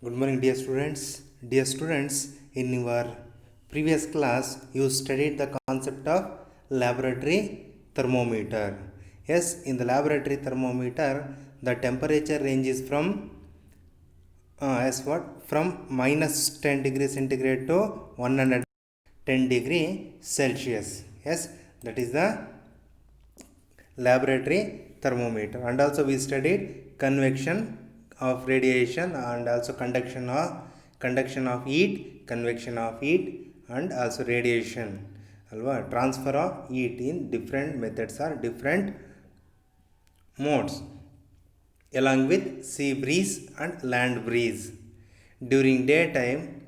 Good morning, dear students. Dear students, in your previous class, you studied the concept of laboratory thermometer. Yes, in the laboratory thermometer, the temperature ranges from as what? From minus 10 degree centigrade to 110 degree Celsius. Yes, that is the laboratory thermometer. And also we studied convection of radiation and also conduction of heat, convection of heat, and also radiation alva transfer of heat in different methods or different modes along with sea breeze and land breeze. During daytime,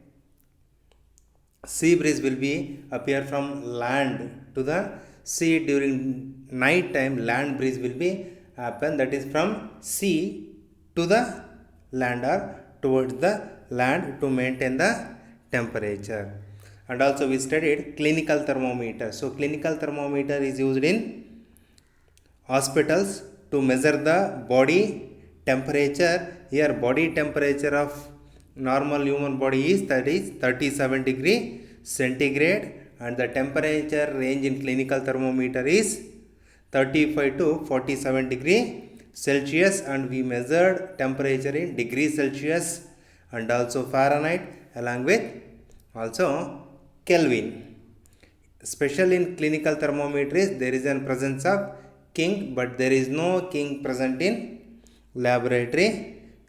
sea breeze will be appear from land to the sea. During night time, land breeze will be happen, that is from sea to the land or towards the land to maintain the temperature. And also we studied clinical thermometer. So clinical thermometer is used in hospitals to measure the body temperature. Here body temperature of normal human body is, that is 37 degree centigrade, and the temperature range in clinical thermometer is 35 to 47 degree Celsius, and we measured temperature in degree Celsius and also Fahrenheit along with also Kelvin. Special in clinical thermometer is there is a presence of king, but there is no king present in laboratory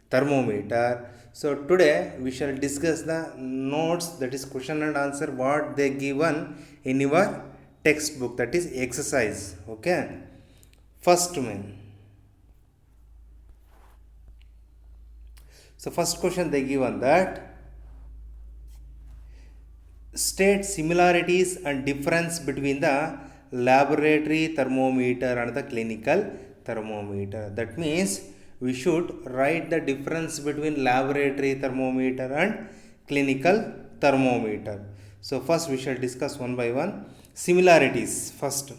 thermometer. So today we shall discuss the notes, that is question and answer what they given in your textbook, that is exercise. Okay, first one. So first question they given that state similarities and difference between the laboratory thermometer and the clinical thermometer. That means we should write the difference between laboratory thermometer and clinical thermometer. So first we shall discuss one by one. Similarities first.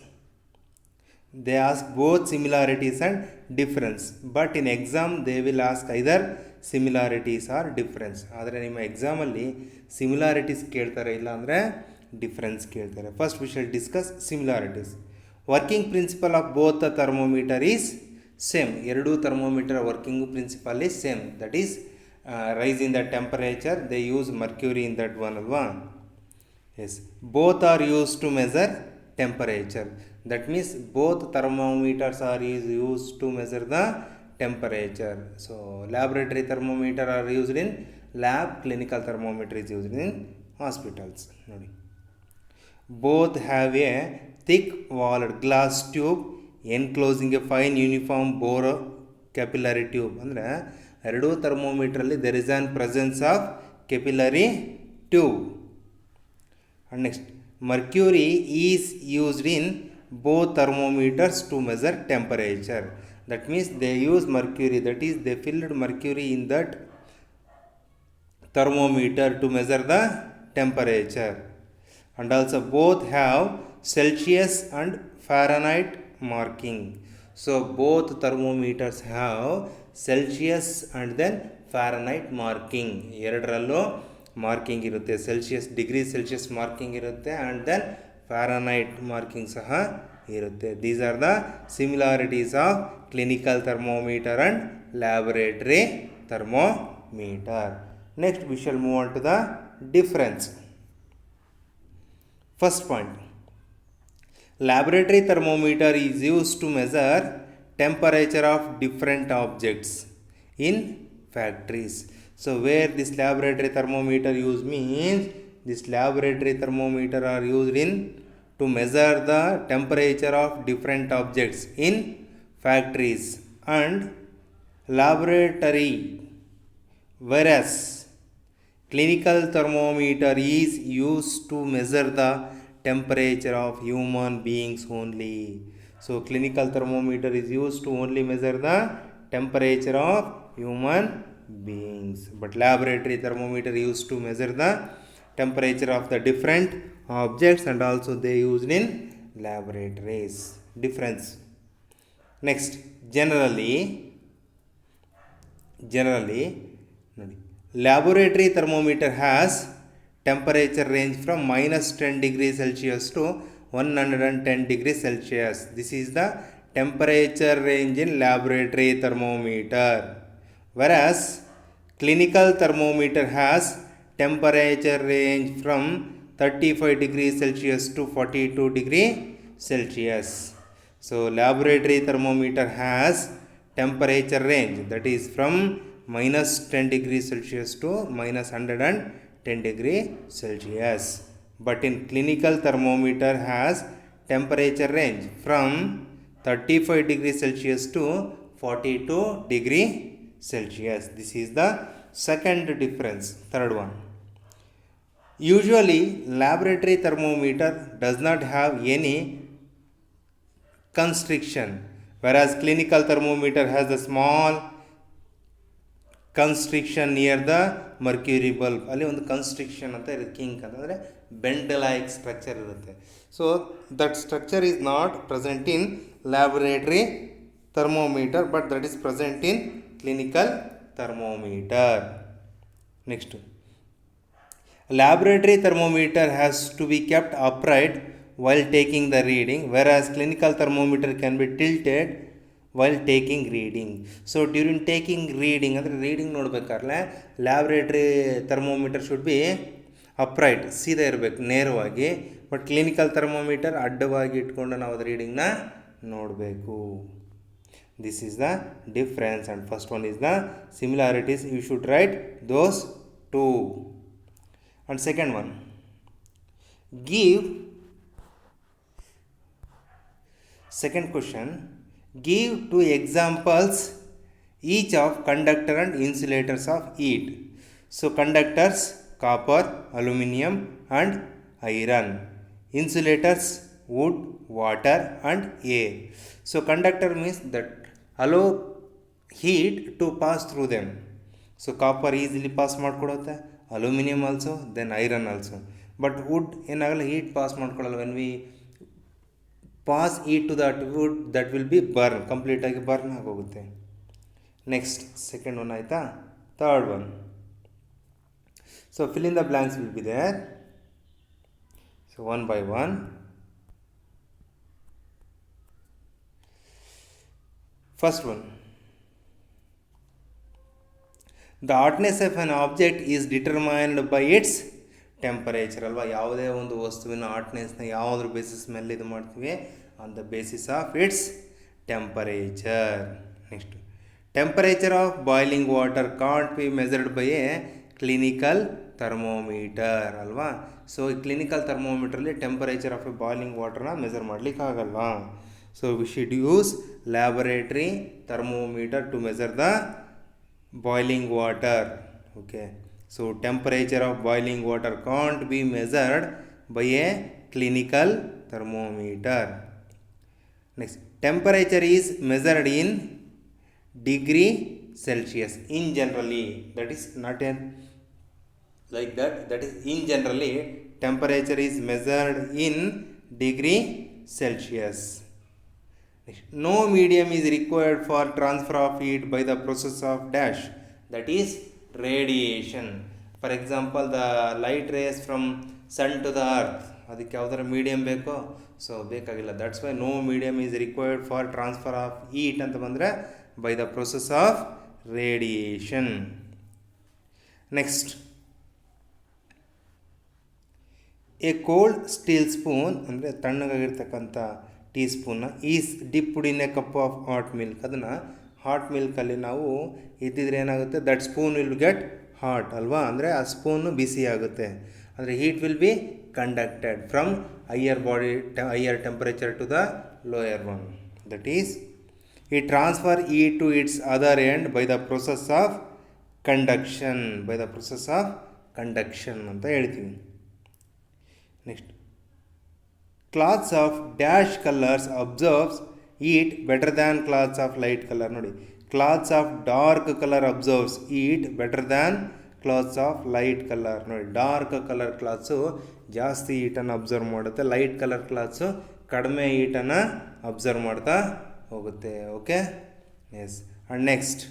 They ask both similarities and difference, but in exam they will ask either similarities or difference. ಆದರೆ ನಿಮ್ಮ ಎಕ್ಸಾಮಲ್ಲಿ similarities ಕೇಳ್ತಾರೆ, ಇಲ್ಲ ಅಂದರೆ difference ಕೇಳ್ತಾರೆ. First we shall discuss similarities. Working principle of both the thermometer is same. ಎರಡೂ thermometer working principle is same, that is rise in the temperature. They use mercury in that one ಅಲ್ವಾ. Yes, both are use to measure temperature. That means both thermometers are used to measure the temperature. So laboratory thermometer are used in lab, clinical thermometer is used in hospitals. Both have a thick walled glass tube enclosing a fine uniform bore capillary tube. ಅಂದರೆ ಎರಡೂ ಥರ್ಮೋಮೀಟ್ರಲ್ಲಿ there is an presence of capillary tube. And next, mercury is used in both thermometers to measure temperature. That means they use mercury, that is they filled mercury in that thermometer to measure the temperature. And also both have Celsius and Fahrenheit marking. So both thermometers have Celsius and then Fahrenheit marking. ಎರಡರಲ್ಲೂ marking ಇರುತ್ತೆ. Celsius, degree Celsius marking ಇರುತ್ತೆ, and then Fahrenheit marking ಸಹ ಇರುತ್ತೆ. These are the similarities of clinical thermometer and laboratory thermometer. Next we shall move on to the difference. First point, laboratory thermometer is use to measure temperature of different objects in factories. So where this laboratory thermometer use means, this laboratory thermometer are used in to measure the temperature of different objects in factories and laboratory, whereas clinical thermometer is used to measure the temperature of human beings only. So clinical thermometer is used to only measure the temperature of human beings, but laboratory thermometer used to measure the temperature of the different objects, and also they used in laboratories. Difference. Next, generally laboratory thermometer has temperature range from minus 10 degrees Celsius to 110 degrees Celsius. This is the temperature range in laboratory thermometer. Whereas clinical thermometer has temperature range from 35 degrees Celsius to 42 degrees Celsius. So laboratory thermometer has temperature range that is from minus 10 degrees Celsius to minus 110 degrees Celsius. But in clinical thermometer has temperature range from 35 degrees Celsius to 42 degrees Celsius. This is the second difference. Third one. Usually laboratory thermometer does not have any constriction, whereas clinical thermometer has a small constriction near the mercury bulb. ಅಲ್ಲಿ ಒಂದು construction ಅಂತ ಇರುತ್ತೆ, kink ಅಂತಂದರೆ bend like structure ಇರುತ್ತೆ. So that structure is not present in laboratory thermometer, but that is present in clinical thermometer. Next, laboratory thermometer has to be kept upright while taking the reading, whereas clinical thermometer can be tilted while taking reading. So during taking reading, ಅಂದರೆ reading ನೋಡ್ಬೇಕಾದ್ರೆ laboratory thermometer should be upright, ಸೀದಾ ಇರಬೇಕು, ನೇರವಾಗಿ. But clinical thermometer ಅಡ್ಡವಾಗಿ ಇಟ್ಕೊಂಡು ನಾವು ಅದು ರೀಡಿಂಗ್ನ ನೋಡಬೇಕು. This is the difference, and first one is the similarities. You should write those two. And second one, second question, give two examples each of conductor and insulators of heat. So conductors, copper, aluminum and iron. Insulators, wood, water and air. So conductor means that allow heat to pass through them. So copper easily pass ಮಾಡ್ಕೊಡುತ್ತೆ, aluminum also, then iron also. But wood ಏನಾಗಲ್ಲ, heat pass ಮಾಡ್ಕೊಳ್ಳಲ್ಲ. when we pass heat to that wood, that will be burn, complete ಆಗಿ burn ಆಗೋಗುತ್ತೆ. Next second one ಆಯಿತಾ. Third one, so fill in the blanks will be there. So one by one. First one, the hotness of an object is determined by its temperature. ಅಲ್ವಾ, ಯಾವುದೇ ಒಂದು ವಸ್ತುವಿನ ಹಾಟ್ನೆಸ್ನ ಯಾವುದ್ರ basis ಮೇಲೆ ಇದು ಮಾಡ್ತೀವಿ, on the basis of its temperature. Next, temperature of boiling water can't be measured by a clinical thermometer. ಅಲ್ವಾ, so ಈ ಕ್ಲಿನಿಕಲ್ ಥರ್ಮೋಮೀಟ್ರಲ್ಲಿ ಟೆಂಪರೇಚರ್ ಆಫ್ ಎ ಬಾಯ್ಲಿಂಗ್ ವಾಟರ್ನ ಮೆಜರ್ ಮಾಡಲಿಕ್ಕಾಗಲ್ಲ. So we should use laboratory thermometer to measure the boiling water. Okay, so temperature of boiling water can't be measured by a clinical thermometer. Next, temperature is measured in degree Celsius in generally, that is not a like that, that is in generally temperature is measured in degree Celsius. No medium is required for transfer of heat by the process of dash, that is radiation. For example, the light rays from sun to the earth, ಅದಕ್ಕೆ ಯಾವುದಾರ medium ಬೇಕೋ, so ಬೇಕಾಗಿಲ್ಲ. That's why no medium is required for transfer of heat ಅಂತ ಬಂದರೆ by the process of radiation. Next, a cold steel spoon ಅಂದರೆ ತಣ್ಣಗಾಗಿರ್ತಕ್ಕಂಥ tea ಸ್ಪೂನ್ನ is dipped in a cup of hot milk. ಅದನ್ನು hot ಮಿಲ್ಕಲ್ಲಿ ನಾವು ಇದ್ದಿದ್ರೆ ಏನಾಗುತ್ತೆ, that spoon will get hot ಅಲ್ವಾ, ಅಂದರೆ ಆ ಸ್ಪೂನು ಬಿಸಿ ಆಗುತ್ತೆ. ಅಂದರೆ heat will be conducted from higher temperature to the lower one. That is ಈ transfer heat to its other end by the process of conduction, by the process of conduction ಅಂತ ಹೇಳ್ತೀವಿ. Next, cloths of dash colors absorbs heat better than cloths of light color. ನೋಡಿ, cloths of dark color absorbs heat better than cloths of light color. ನೋಡಿ, dark colour clothes ಜಾಸ್ತಿ ಹೀಟನ್ನು absorb ಮಾಡುತ್ತೆ, light colour clothes ಕಡಿಮೆ ಹೀಟನ್ನು absorb ಮಾಡ್ತಾ ಹೋಗುತ್ತೆ. Okay, yes. And next,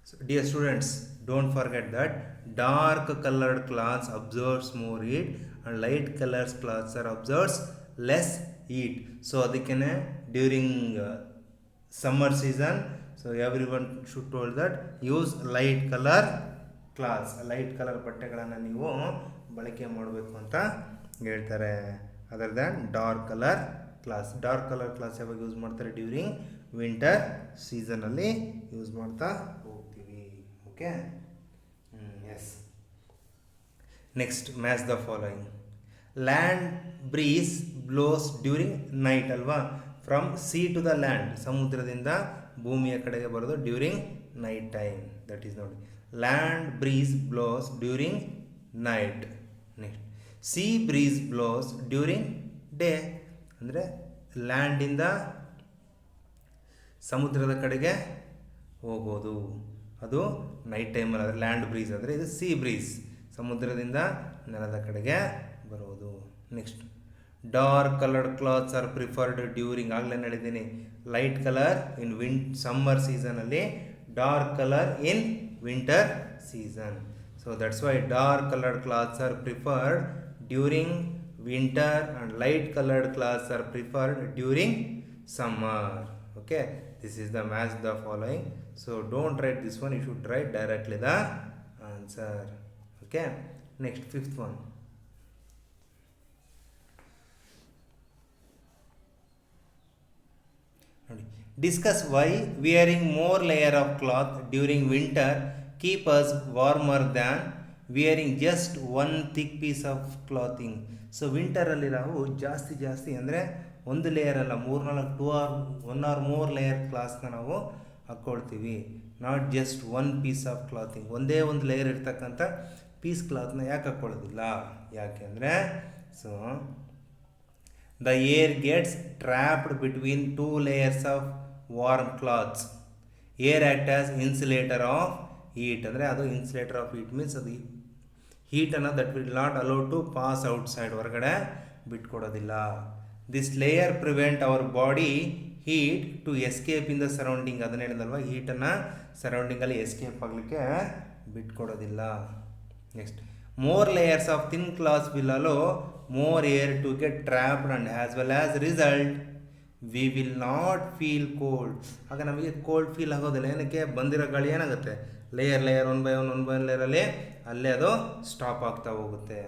So, dear students, don't forget that dark colored cloths absorbs more heat and light colored cloths are absorbs less heat. So ಅದಕ್ಕೇನೆ during summer season, so everyone should told that use light color cloths, light colour ಬಟ್ಟೆಗಳನ್ನು ನೀವು ಬಳಕೆ ಮಾಡಬೇಕು ಅಂತ ಹೇಳ್ತಾರೆ. Other than dark colour clothes. Dark colour clothes ಯಾವಾಗ use ಮಾಡ್ತಾರೆ? During winter ಸೀಸನಲ್ಲಿ ಯೂಸ್ ಮಾಡ್ತಾ ಹೋಗ್ತೀವಿ. Okay, yes. Next, match the following. Land breeze blows during night ಅಲ್ವಾ? From sea to the land, ಸಮುದ್ರದಿಂದ ಭೂಮಿಯ ಕಡೆಗೆ ಬರೋದು during night time. That is ನೋಡಿ, land breeze blows during night. Next, sea breeze blows during day. ಅಂದರೆ ಲ್ಯಾಂಡಿಂದ ಸಮುದ್ರದ ಕಡೆಗೆ ಹೋಗೋದು ಅದು ನೈಟ್ ಟೈಮಲ್ಲಿ. ಆದರೆ ಲ್ಯಾಂಡ್ ಬ್ರೀಸ್ ಅಂದರೆ ಇದು ಸಿ ಬ್ರೀಸ್, ಸಮುದ್ರದಿಂದ ನೆಲದ ಕಡೆಗೆ ಬರೋದು. Next, dark coloured clothes are preferred during, ಆಗಲೇ ಹೇಳಿದ್ದೀನಿ, ಲೈಟ್ ಕಲರ್ ಇನ್ ಸಮ್ಮರ್ ಸೀಸನಲ್ಲಿ, dark colour in winter season. So that's why dark coloured clothes are preferred during winter and light colored clothes are preferred during summer. Okay, this is the match the following. So don't write this one, you should write directly the answer. Okay, next, fifth one. Discuss why wearing more layer of cloth during winter keep us warmer than wearing just one thick piece of clothing. So ವಿಂಟರಲ್ಲಿ ನಾವು ಜಾಸ್ತಿ ಅಂದರೆ ಒಂದು layer ಅಲ್ಲ, 3-4 1 or more layer ಕ್ಲಾತ್ನ ನಾವು ಹಾಕ್ಕೊಳ್ತೀವಿ. Not just one piece of clothing, ಒಂದೇ ಒಂದು ಲೇಯರ್ ಇರ್ತಕ್ಕಂಥ ಪೀಸ್ ಕ್ಲಾತ್ನ ಯಾಕೆ ಹಾಕ್ಕೊಳ್ಳೋದಿಲ್ಲ? ಯಾಕೆ ಅಂದರೆ, so the air gets trapped between 2 layers of warm clothes. Air act as insulator of heat. ಅಂದರೆ ಅದು ಇನ್ಸುಲೇಟರ್ ಆಫ್ ಹೀಟ್ ಮೀನ್ಸ್ ಅದು ಹೀಟನ್ನು that will not allow to pass outside, ಹೊರಗಡೆ ಬಿಟ್ಕೊಡೋದಿಲ್ಲ. This layer prevent our body heat to escape in the surrounding. ಅದನ್ನ ಹೇಳಿದಲ್ವ, ಹೀಟನ್ನು ಸರೌಂಡಿಂಗಲ್ಲಿ ಎಸ್ಕೇಪ್ ಆಗಲಿಕ್ಕೆ ಬಿಟ್ಕೊಡೋದಿಲ್ಲ. Next, more layers of thin clothes will allow more air to get trapped and as well as result we will not feel cold. ಆಗ ನಮಗೆ cold feel ಆಗೋದಿಲ್ಲ. ಏನಕ್ಕೆ? ಬಂದಿರೋ ಗಾಳಿ ಏನಾಗುತ್ತೆ, ಲೇಯರ್ ಒನ್ ಬೈ ಒನ್ ಲೇಯರಲ್ಲಿ ಅಲ್ಲೇ ಅದು ಸ್ಟಾಪ್ ಆಗ್ತಾ ಹೋಗುತ್ತೆ.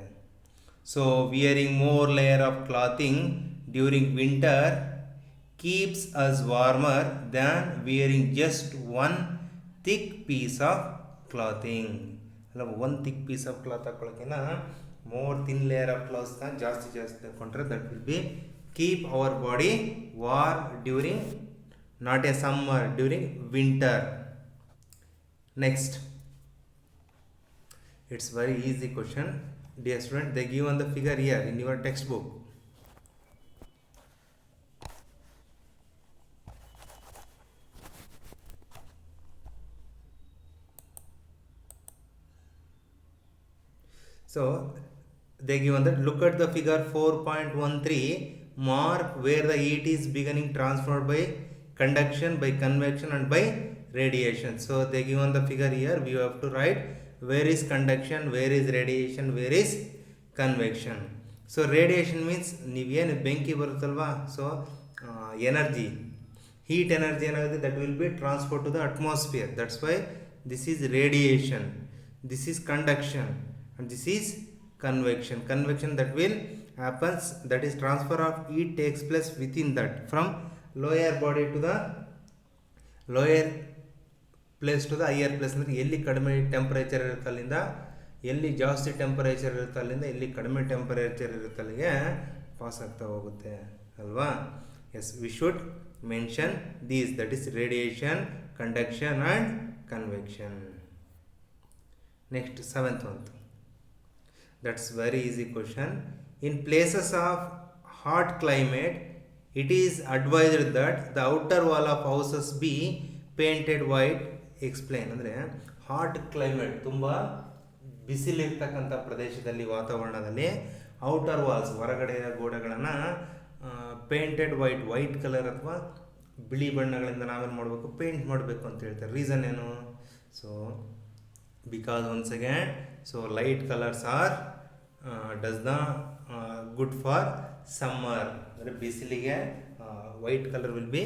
So wearing more layer of clothing during winter keeps us warmer than wearing just one thick piece of clothing. ಅಲ್ಲ, one thick piece of cloth ಹಾಕೊಳ್ಳೋಕ್ಕಿಂತ ಮೋರ್ ಥಿನ್ ಲೇಯರ್ ಆಫ್ ಕ್ಲಾತ್ಸ್ನ ಜಾಸ್ತಿ ಹಾಕೊಂಡ್ರೆ that will be keep our body warm during not A summer, during winter. Next, it's very easy question, dear student. They given the figure here in your textbook. So they given that, look at the figure 4.13, mark where the heat is beginning transferred by conduction, by convection and by radiation. So they given the figure here, we have to write where is conduction, where is radiation, where is convection. So radiation means ನೀವೇನು ಬೆಂಕಿ ಬರುತ್ತಲ್ವಾ, so energy, heat energy ಏನಾಗುತ್ತೆ, that will be transfer to the atmosphere. That's why this is radiation. This is conduction and this is convection. Convection that will happens, that is transfer of heat takes place within that, from lower body to the lower place to the higher place. ಅಂದರೆ ಎಲ್ಲಿ ಕಡಿಮೆ temperature ಇರುತ್ತೆ ಅಲ್ಲಿಂದ ಎಲ್ಲಿ ಜಾಸ್ತಿ temperature ಇರುತ್ತೆ ಅಲ್ಲಿಂದ ಎಲ್ಲಿ ಕಡಿಮೆ ಟೆಂಪರೇಚರ್ ಇರುತ್ತೆ ಅಲ್ಲಿಗೆ ಪಾಸ್ ಆಗ್ತಾ ಹೋಗುತ್ತೆ ಅಲ್ವಾ? Yes, we should mention these, that is radiation, conduction and convection. Next, 7th one. That's very easy question. In places of hot climate, it is advised that the outer wall of houses be painted white. Explain. ಅಂದರೆ hot climate, ತುಂಬ ಬಿಸಿಲಿರ್ತಕ್ಕಂಥ ಪ್ರದೇಶದಲ್ಲಿ, ವಾತಾವರಣದಲ್ಲಿ outer walls, ಹೊರಗಡೆಯ ಗೋಡೆಗಳನ್ನು painted white colour ಅಥವಾ ಬಿಳಿ ಬಣ್ಣಗಳಿಂದ ನಾವೇನು ಮಾಡಬೇಕು, ಪೇಂಟ್ ಮಾಡಬೇಕು ಅಂತ ಹೇಳ್ತಾರೆ. ರೀಸನ್ ಏನು? So because once again, so light colors are does not good for summer. ಅಂದರೆ ಬಿಸಿಲಿಗೆ white colour will be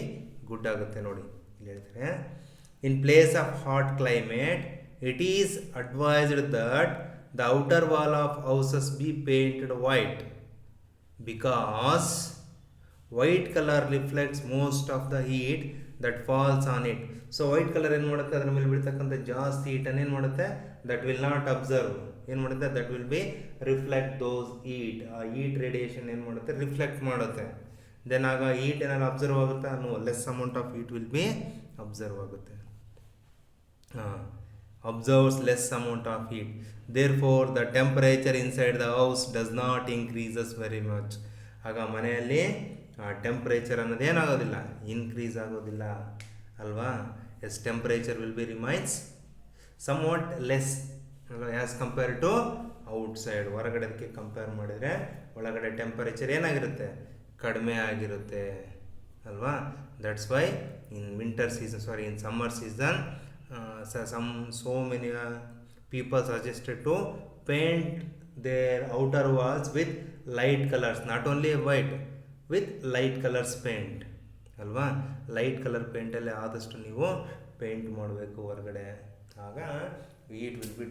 good ಆಗುತ್ತೆ ನೋಡಿ ಇಲ್ಲಿ ಹೇಳ್ತಾರೆ. In place of hot climate it is advised that the outer wall of houses be painted white because white colour reflects most of the heat that falls on it. So white colour ಏನು ಮಾಡುತ್ತೆ, ಅದರ ಮೇಲೆ ಬೀಳ್ತಕ್ಕಂಥ ಜಾಸ್ತಿ ಹೀಟನ್ನು ಏನು ಮಾಡುತ್ತೆ, that will not observe, ಏನು ಮಾಡುತ್ತೆ, that will B reflect those heat. ಆ ಹೀಟ್ ರೇಡಿಯೇಷನ್ ಏನು ಮಾಡುತ್ತೆ, ರಿಫ್ಲೆಕ್ಟ್ ಮಾಡುತ್ತೆ. ದೆನ್ ಆಗ ಹೀಟ್ ಏನಾದ್ರು ಅಬ್ಸರ್ವ್ ಆಗುತ್ತಾ, no, less amount of heat will be observe ಆಗುತ್ತೆ. Observes less amount of heat, therefore the temperature inside the house does not increases very much. ಆಗ ಮನೆಯಲ್ಲಿ temperature ಅನ್ನೋದು ಏನಾಗೋದಿಲ್ಲ, ಇನ್ಕ್ರೀಸ್ ಆಗೋದಿಲ್ಲ ಅಲ್ವಾ. Yes, temperature will be remains somewhat less as compare to outside. ಹೊರಗಡೆದಕ್ಕೆ compare ಮಾಡಿದರೆ ಒಳಗಡೆ temperature ಏನಾಗಿರುತ್ತೆ, ಕಡಿಮೆ ಆಗಿರುತ್ತೆ ಅಲ್ವಾ. That's why in winter season, sorry, in summer season so many people suggested to paint their outer walls with light colors, not only white, with light colors paint ಅಲ್ವಾ. Light colour ಪೇಂಟಲ್ಲಿ ಆದಷ್ಟು ನೀವು paint ಮಾಡಬೇಕು ಹೊರಗಡೆ. ಆಗ heat will B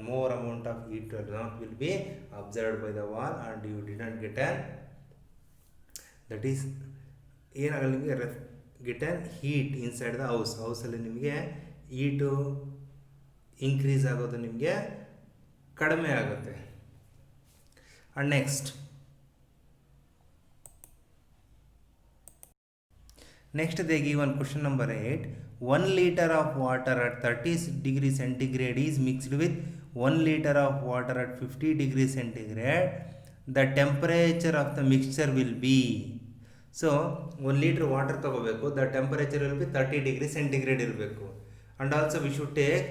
more amount of heat will be observed by the wall and you didn't get an, that is ಏನಾಗಲ್ಲ ನಿಮಗೆ, get on heat inside the house. ಹೌಸಲ್ಲಿ ನಿಮಗೆ ಹೀಟು ಇನ್ಕ್ರೀಸ್ ಆಗೋದು ನಿಮಗೆ ಕಡಿಮೆ ಆಗುತ್ತೆ. And next they give one question number 8. 1 liter of water at 30 degrees centigrade is mixed with 1 liter of water at 50 degrees centigrade. The temperature of the mixture will be. So 1 litre water ತಗೋಬೇಕು, the temperature will be 30 degree centigrade ಇರಬೇಕು. And also we should take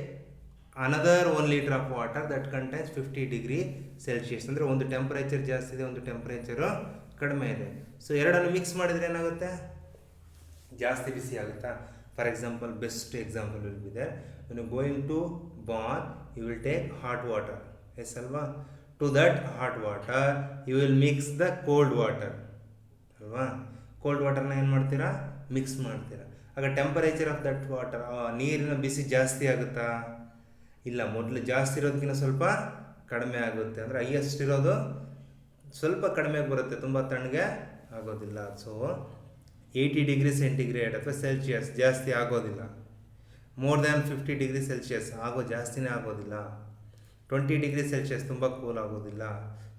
another 1 litre of water that contains 50 degree celsius. ಅಂದರೆ ಒಂದು temperature ಜಾಸ್ತಿ ಇದೆ, ಒಂದು temperature ಕಡಿಮೆ ಇದೆ. So ಎರಡನ್ನು ಮಿಕ್ಸ್ ಮಾಡಿದರೆ ಏನಾಗುತ್ತೆ, ಜಾಸ್ತಿ ಬಿಸಿ ಆಗುತ್ತಾ. For example, best example will be there, when you going to bath you will take hot water, yes ಅಲ್ವಾ. To that hot water you will mix the cold water ಅಲ್ವಾ. ಕೋಲ್ಡ್ ವಾಟರ್ನ ಏನು ಮಾಡ್ತೀರಾ, ಮಿಕ್ಸ್ ಮಾಡ್ತೀರಾ. ಆಗ ಟೆಂಪರೇಚರ್ ಆಫ್ ದಟ್ ವಾಟರ್, ನೀರಿನ ಬಿಸಿ ಜಾಸ್ತಿ ಆಗುತ್ತಾ, ಇಲ್ಲ, ಮೊದಲು ಜಾಸ್ತಿ ಇರೋದಕ್ಕಿಂತ ಸ್ವಲ್ಪ ಕಡಿಮೆ ಆಗುತ್ತೆ. ಅಂದರೆ ಹೈಯೆಸ್ಟ್ ಇರೋದು ಸ್ವಲ್ಪ ಕಡಿಮೆ ಬರುತ್ತೆ, ತುಂಬ ತಣ್ಣಗೆ ಆಗೋದಿಲ್ಲ. ಸೊ 80 ಡಿಗ್ರಿ ಸೆಂಟಿಗ್ರೇಡ್ ಅಥವಾ ಸೆಲ್ಸಿಯಸ್ ಜಾಸ್ತಿ ಆಗೋದಿಲ್ಲ. ಮೋರ್ ದ್ಯಾನ್ 50 ಡಿಗ್ರಿ ಸೆಲ್ಸಿಯಸ್ ಜಾಸ್ತಿನೇ ಆಗೋದಿಲ್ಲ. 20 ಡಿಗ್ರಿ ಸೆಲ್ಸಿಯಸ್ ತುಂಬ ಕೂಲ್ ಆಗೋದಿಲ್ಲ.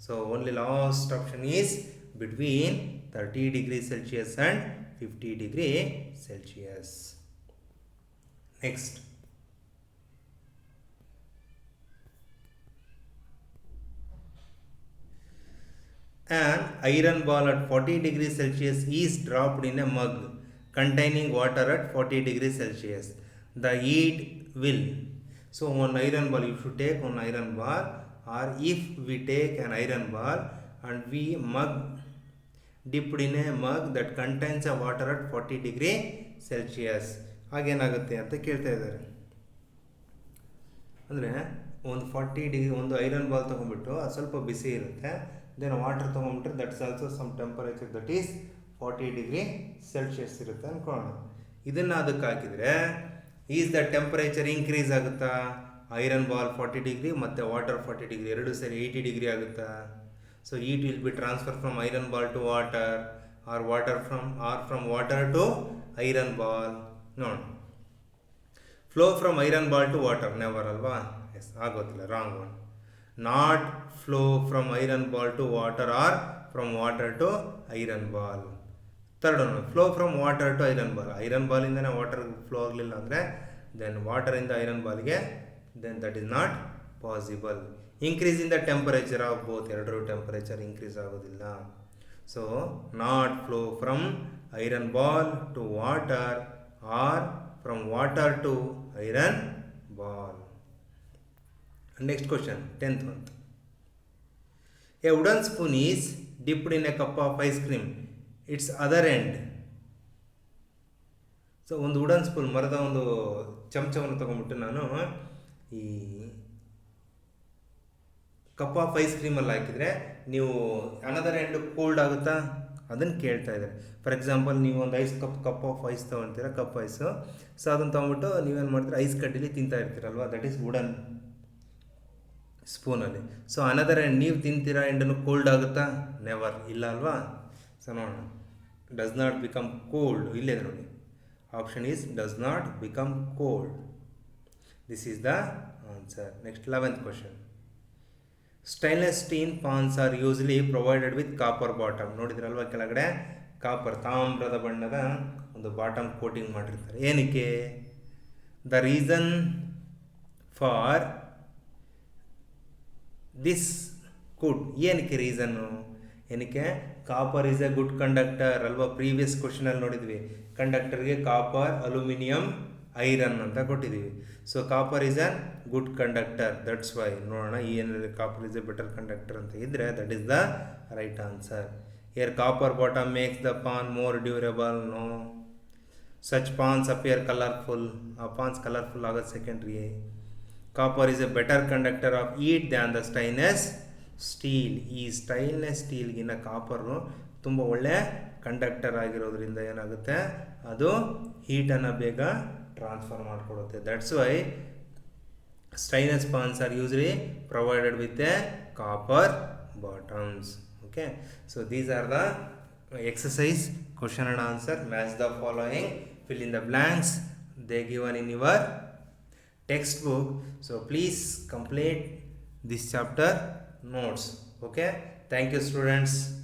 So only last option is between 30 degree Celsius and 50 degree Celsius. Next, an iron ball at 40 degree Celsius is dropped in a mug containing water at 40 degree Celsius. The heat will. So one iron ball, you should take one iron ball, or if we take an iron ball and we dipped in a mug that contains a water at 40 degree Celsius, ಆಗೇನಾಗುತ್ತೆ ಅಂತ ಕೇಳ್ತಾ ಇದ್ದಾರೆ. ಅಂದರೆ ಒಂದು 40 degree ಒಂದು iron ball ತೊಗೊಂಡ್ಬಿಟ್ಟು ಅದು ಸ್ವಲ್ಪ ಬಿಸಿ ಇರುತ್ತೆ, ದೆನ್ ವಾಟರ್ ತೊಗೊಂಡ್ಬಿಟ್ರೆ that's also some temperature that is 40 degree celsius ಇರುತ್ತೆ ಅಂದ್ಕೊಳ್ಳೋಣ. ಇದನ್ನು ಅದಕ್ಕೆ ಹಾಕಿದರೆ ಈಸ್ ದ ಟೆಂಪರೇಚರ್ ಇನ್ಕ್ರೀಸ್ ಆಗುತ್ತಾ, ಐರನ್ ಬಾಲ್ 40 ಡಿಗ್ರಿ ಮತ್ತು ವಾಟರ್ 40 ಡಿಗ್ರಿ ಎರಡು ಸೇರಿ 80 ಡಿಗ್ರಿ ಆಗುತ್ತಾ. So heat will be transferred from iron ball to water, or from water to iron ball. No, flow from iron ball to water, never alva. Yes, ಆಗೋದಿಲ್ಲ, wrong one. Not flow from iron ball to water or from water to iron ball. Third one, flow from water to iron ball. Iron ball ಇಂದನೇ water flow ಆಗಲಿಲ್ಲ ಅಂದರೆ then water ಇಂದ iron ಬಾಲ್ಗೆ, then that is not possible. Increase in the temperature of both, ಎರಡರೂ temperature increase ಆಗೋದಿಲ್ಲ. So not flow from iron ball to water or from water to iron ball. Next question, 10th one. A wooden spoon is dipped in a cup of ice cream. Its other end. So ಒಂದು wooden spoon, ಮರದ ಒಂದು ಚಮಚವನ್ನು ತೊಗೊಂಡ್ಬಿಟ್ಟು ನಾನು ಈ cup of ice ಕ್ರೀಮಲ್ಲಿ ಹಾಕಿದರೆ ನೀವು another end cold ಆಗುತ್ತಾ ಅದನ್ನು ಕೇಳ್ತಾ ಇದ್ದಾರೆ. ಫಾರ್ ಎಕ್ಸಾಂಪಲ್ ನೀವು ಒಂದು ಕಪ್ ಆಫ್ ಐಸ್ ತೊಗೊಳ್ತೀರ, ಕಪ್ ಐಸು. ಸೊ ಅದನ್ನು ತೊಗೊಂಬಿಟ್ಟು ನೀವೇನು ಮಾಡ್ತೀರ, ಐಸ್ ಕಡ್ಡಿಲಿ ತಿಂತಾ ಇರ್ತೀರಲ್ವ, ದಟ್ ಈಸ್ ವುಡನ್ ಸ್ಪೂನಲ್ಲಿ. ಸೊ ಅನದರ್ ಎಂಡ್ ನೀವು ತಿಂತೀರಾ ಎಂಡನ್ನು ಕೋಲ್ಡ್ ಆಗುತ್ತಾ? ನೆವರ್, ಇಲ್ಲ ಅಲ್ವಾ? ಸೊ ನೋಡೋಣ, ಡಸ್ ನಾಟ್ ಬಿಕಮ್ ಕೋಲ್ಡ್, ಇಲ್ಲೇ ನೋಡಿ, option is does not become cold. This is the answer. Next 11th question. Stainless steel pans are usually provided with copper bottom. ನೋಡಿದ್ರಲ್ವ ಕೆಳಗಡೆ ಕಾಪರ್, ತಾಮ್ರದ ಬಣ್ಣದ ಒಂದು ಬಾಟಮ್ ಕೋಟಿಂಗ್ ಮಾಡಿರ್ತಾರೆ. ಏನಕ್ಕೆ? The reason for this good, ಏನಕ್ಕೆ ರೀಸನ್ನು? ಏನಕ್ಕೆ? Copper is a good conductor ಅಲ್ವಾ? ಪ್ರೀವಿಯಸ್ ಕ್ವಶನಲ್ಲಿ ನೋಡಿದ್ವಿ, ಕಂಡಕ್ಟರ್ಗೆ ಕಾಪರ್, ಅಲ್ಯೂಮಿನಿಯಂ, ಐರನ್ ಅಂತ ಕೊಟ್ಟಿದ್ದೀವಿ. So copper is a good conductor, that's why. ನೋಡೋಣ ಏನಿದೆ, copper is a better conductor ಅಂತ ಇದ್ದರೆ that is the right answer. Here copper bottom makes the pan more durable. No, such pans appear colourful. ಆ pans colourful ಆಗೋದು secondary. Copper is a better conductor of heat than the stainless steel. ಈ stainless ಸ್ಟೀಲ್ಗಿನ್ನ copper ತುಂಬ ಒಳ್ಳೆ conductor ಆಗಿರೋದ್ರಿಂದ ಏನಾಗುತ್ತೆ, ಅದು ಹೀಟನ್ನು ಬೇಗ ಟ್ರಾನ್ಸ್ಫರ್ ಮಾಡಿಕೊಡುತ್ತೆ. That's why stainless pans are usually provided with a copper bottoms. Okay, so these are the exercise question and answer. Match the following, fill in the blanks they given in your textbook. So please complete this chapter notes. Okay, thank you students.